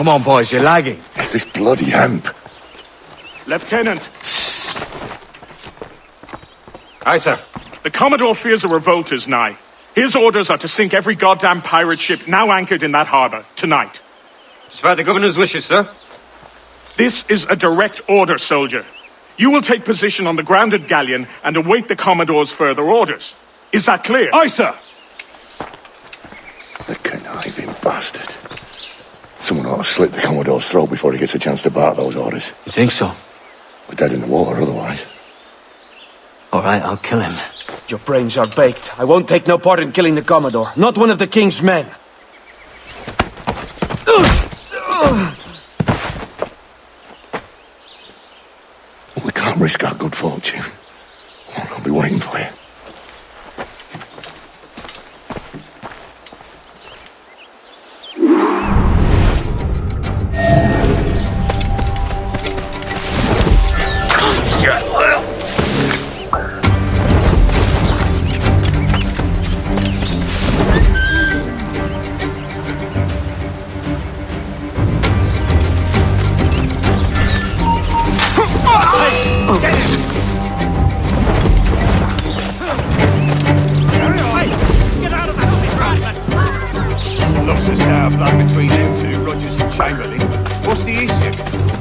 on, boys, you're lagging. It's this bloody hemp. Lieutenant. Aye, sir. The Commodore fears a revolt is nigh. His orders are to sink every goddamn pirate ship now anchored in that harbor, tonight. It's by the governor's wishes, sir. This is a direct order, soldier. You will take position on the grounded galleon and await the Commodore's further orders. Is that clear? Aye, sir. The conniving bastard. Someone ought to slit the Commodore's throat before he gets a chance to bark those orders. You think so? We're dead in the water otherwise. All right, I'll kill him. Your brains are baked. I won't take no part in killing the Commodore. Not one of the King's men. We can't risk our good fortune. I'll be waiting for you. Lots of sour blood between them two, Rogers and Chamberlain. What's the issue?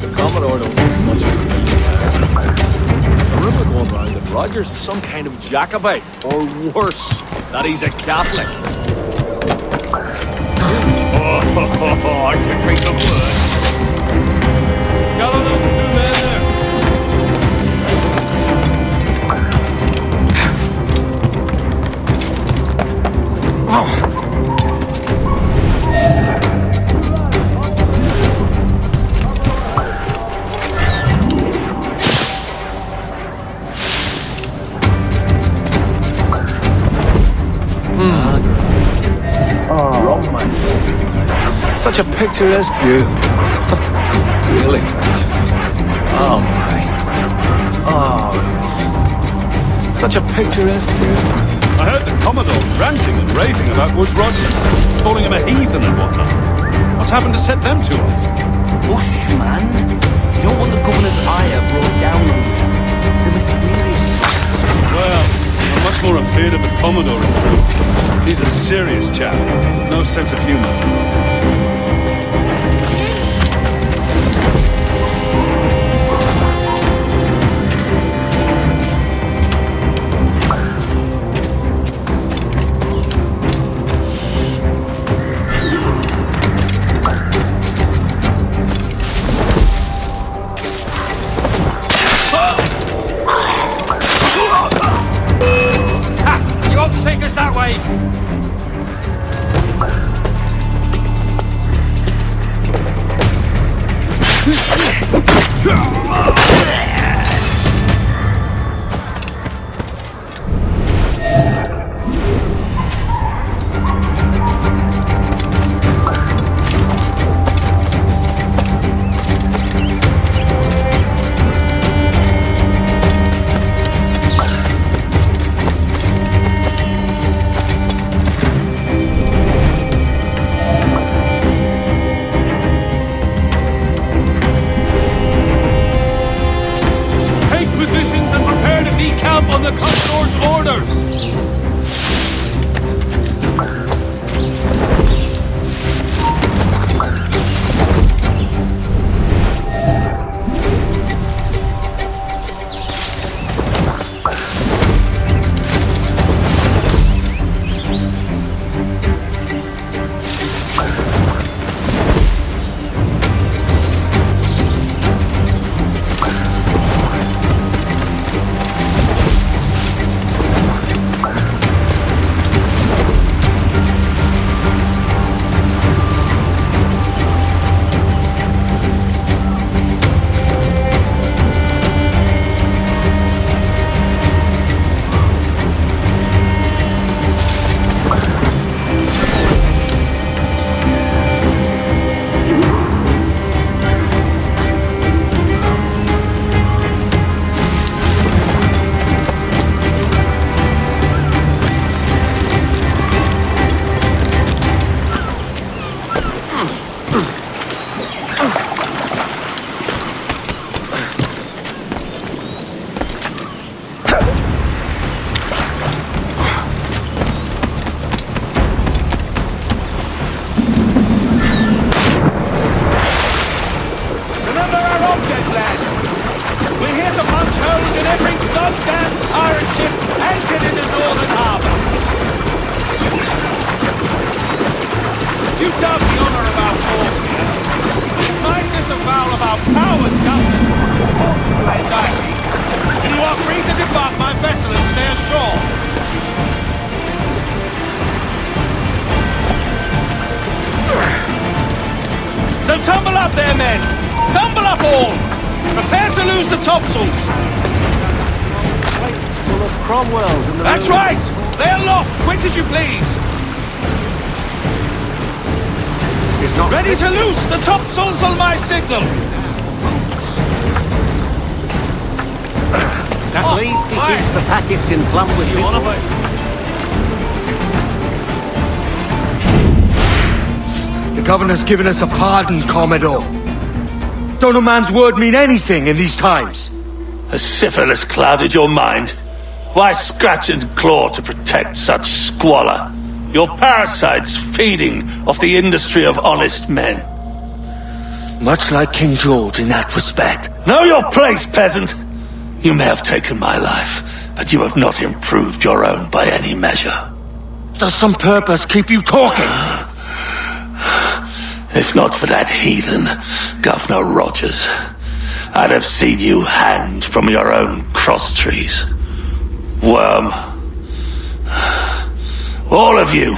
The Commodore don't think much as There's a rumour going round that Rogers is some kind of Jacobite, or worse, that he's a Catholic. I can think of worse. Gather those two men there. Such a picturesque view. Really? Oh my. Oh, yes. Such a picturesque view. I heard the Commodore ranting and raving about Woods Rogers, calling him a heathen and whatnot. What's happened to set them two off? Hush, man. You don't want the governor's ire brought down on you. It's a mysterious... Well, I'm much more afraid of the Commodore in truth. He's a serious chap, no sense of humor. You won't take us that way! topsails! Full of Cromwells in the That's room. right! They're locked! Quick as you please! He's not Ready to loose the topsails on my signal! At least he keeps the packets in plump with You on people. about? The governor's given us a pardon, Commodore. Don't a man's word mean anything in these times? Has syphilis clouded your mind? Why scratch and claw to protect such squalor? Your parasites feeding off the industry of honest men. Much like King George in that respect. Know your place, peasant! You may have taken my life, but you have not improved your own by any measure. Does some purpose keep you talking? If not for that heathen, Governor Rogers, I'd have seen you hanged from your own cross trees. Worm. All of you.